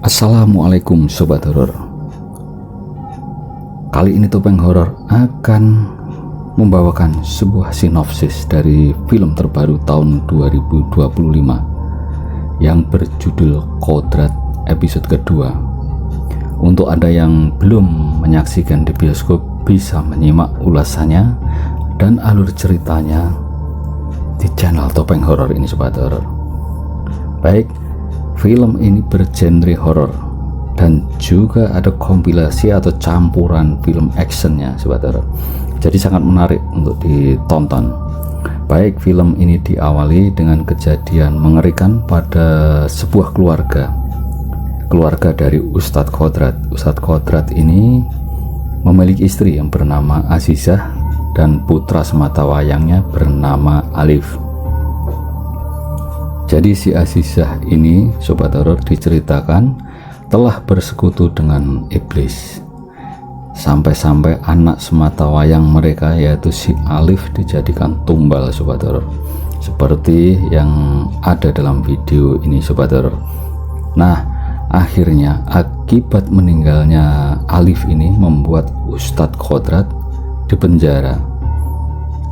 Assalamualaikum Sobat Horor. Kali ini Topeng Horor akan membawakan sebuah sinopsis dari film terbaru tahun 2025 yang berjudul Kodrat episode kedua. Untuk Anda yang belum menyaksikan di bioskop, bisa menyimak ulasannya dan alur ceritanya di channel Topeng Horor ini Sobat Horor. Baik, film ini bergenre horor dan juga ada kompilasi atau campuran film actionnya Sobat Horor. Jadi sangat menarik untuk ditonton. Baik, film ini diawali dengan kejadian mengerikan pada sebuah keluarga dari Ustadz Kodrat. Ustadz Kodrat ini memiliki istri yang bernama Azizah dan putra sematawayangnya bernama Alif. Jadi si Azizah ini Sobat Horor diceritakan telah bersekutu dengan iblis, sampai-sampai anak sematawayang mereka yaitu si Alif dijadikan tumbal Sobat Horor, seperti yang ada dalam video ini Sobat Horor. Nah, akhirnya akibat meninggalnya Alif ini membuat Ustadz Kodrat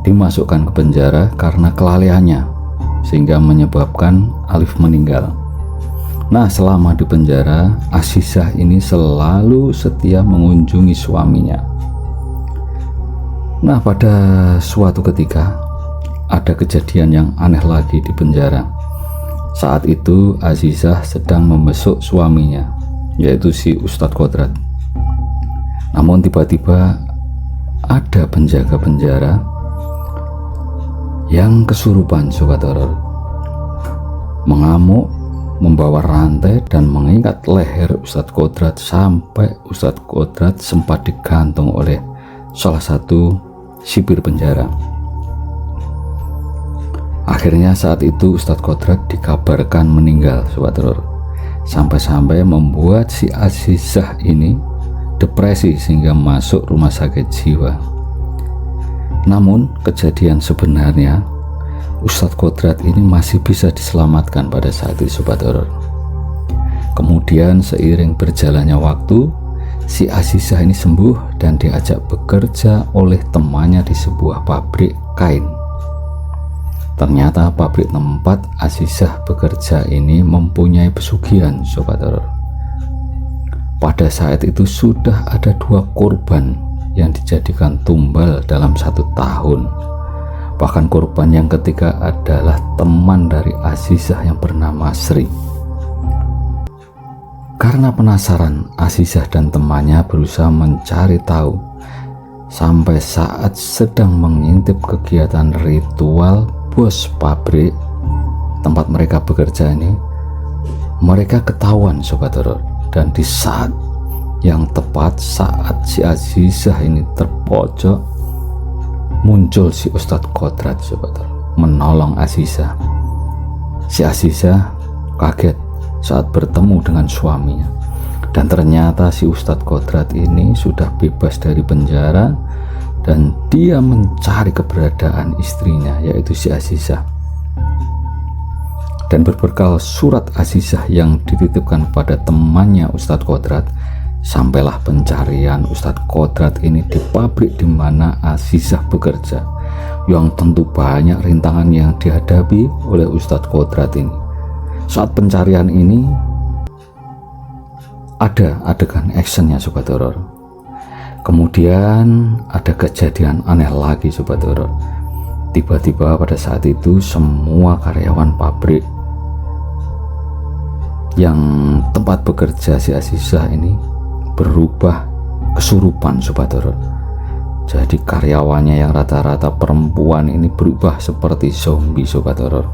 dimasukkan ke penjara karena kelalaiannya, sehingga menyebabkan Alif meninggal. Nah, selama di penjara, Azizah ini selalu setia mengunjungi suaminya. Nah, pada suatu ketika ada kejadian yang aneh lagi di penjara. Saat itu Azizah sedang membesuk suaminya, yaitu si Ustadz Kodrat. Namun tiba-tiba ada penjaga penjara yang kesurupan Sobat Horor, mengamuk, membawa rantai dan mengikat leher Ustadz Kodrat sampai Ustadz Kodrat sempat digantung oleh salah satu sipir penjara. Akhirnya saat itu Ustadz Kodrat dikabarkan meninggal Sobat Horor, sampai-sampai membuat si Azizah ini depresi sehingga masuk rumah sakit jiwa. Namun kejadian sebenarnya Ustadz Kodrat ini masih bisa diselamatkan pada saat itu Sobat Horor. Kemudian seiring berjalannya waktu, si Azizah ini sembuh dan diajak bekerja oleh temannya di sebuah pabrik kain. Ternyata pabrik tempat Azizah bekerja ini mempunyai pesugihan Sobat Horor. Pada saat itu sudah ada 2 korban yang dijadikan tumbal dalam 1 tahun. Bahkan korban yang ketiga adalah teman dari Azizah yang bernama Sri. Karena penasaran, Azizah dan temannya berusaha mencari tahu. Sampai saat sedang mengintip kegiatan ritual bos pabrik tempat mereka bekerja ini, mereka ketahuan Sobat Horor. Dan di saat yang tepat, saat si Azizah ini terpojok, muncul si Ustadz Kodrat Sobat Horor, menolong Azizah. Si Azizah kaget saat bertemu dengan suaminya, dan ternyata si Ustadz Kodrat ini sudah bebas dari penjara dan dia mencari keberadaan istrinya yaitu si Azizah. Dan berbekal surat Azizah yang dititipkan pada temannya Ustadz Kodrat, sampailah pencarian Ustadz Kodrat ini di pabrik di mana Azizah bekerja, yang tentu banyak rintangan yang dihadapi oleh Ustadz Kodrat ini. Saat pencarian ini ada adegan actionnya Sobat Horor. Kemudian ada kejadian aneh lagi Sobat Horor. Tiba-tiba pada saat itu semua karyawan pabrik yang tempat bekerja si Azizah ini berubah kesurupan Sobat Horor. Jadi karyawannya yang rata-rata perempuan ini berubah seperti zombie Sobat Horor.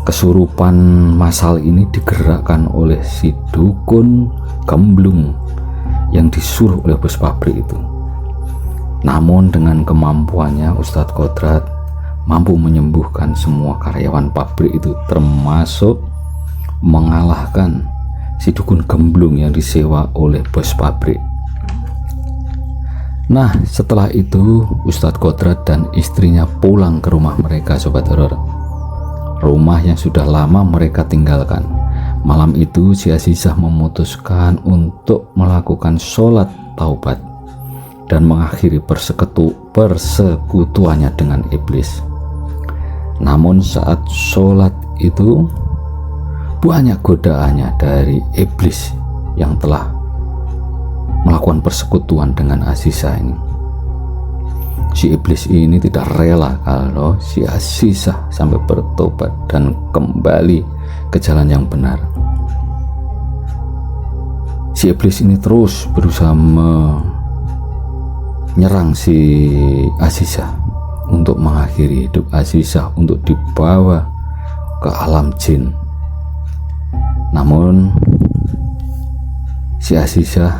Kesurupan massal ini digerakkan oleh si dukun gemblung yang disuruh oleh bos pabrik itu. Namun dengan kemampuannya Ustadz Kodrat mampu menyembuhkan semua karyawan pabrik itu, termasuk mengalahkan si dukun gemblung yang disewa oleh bos pabrik. Nah, setelah itu Ustadz Kodrat dan istrinya pulang ke rumah mereka Sobat Horor. Rumah yang sudah lama mereka tinggalkan. Malam itu si Azizah memutuskan untuk melakukan sholat taubat dan mengakhiri persekutuannya dengan iblis. Namun saat sholat itu banyak godaannya dari iblis yang telah melakukan persekutuan dengan Azizah ini. Si iblis ini tidak rela kalau si Azizah sampai bertobat dan kembali ke jalan yang benar. Si iblis ini terus berusaha menyerang si Azizah untuk mengakhiri hidup Azizah, untuk dibawa ke alam jin. Namun si Azizah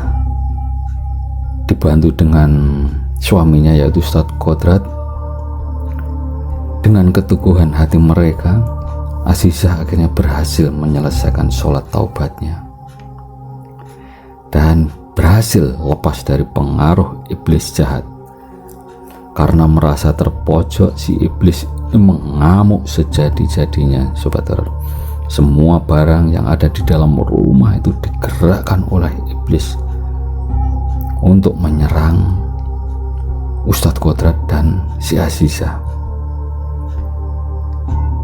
dibantu dengan suaminya yaitu Ustadz Kodrat. Dengan keteguhan hati mereka, Azizah akhirnya berhasil menyelesaikan sholat taubatnya dan berhasil lepas dari pengaruh iblis jahat. Karena merasa terpojok, si iblis mengamuk sejadi-jadinya, sobat horor. Semua barang yang ada di dalam rumah itu digerakkan oleh iblis untuk menyerang Ustadz Kodrat dan si Azizah.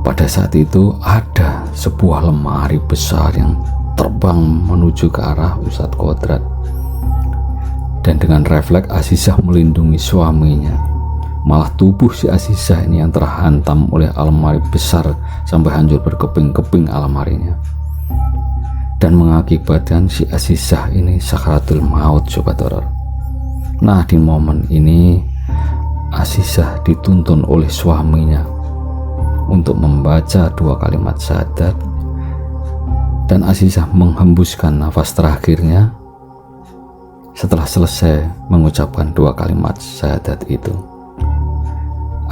Pada saat itu ada sebuah lemari besar yang terbang menuju ke arah Ustadz Kodrat, dan dengan refleks Azizah melindungi suaminya. Malah tubuh si Azizah ini yang terhantam oleh almari besar sampai hancur berkeping-keping almarinya, dan mengakibatkan si Azizah ini sakaratul maut, sobat horor. Nah, di momen ini Azizah dituntun oleh suaminya untuk membaca 2 kalimat syahadat, dan Azizah menghembuskan nafas terakhirnya setelah selesai mengucapkan 2 kalimat syahadat itu.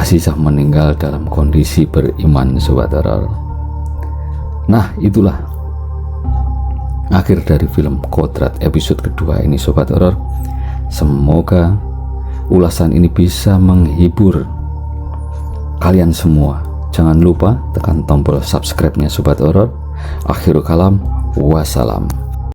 Azizah meninggal dalam kondisi beriman, sobat horor. Nah, itulah akhir dari film Kodrat episode kedua ini, sobat horor. Semoga ulasan ini bisa menghibur kalian semua. Jangan lupa tekan tombol subscribe-nya, sobat horor. Akhirul kalam, wassalam.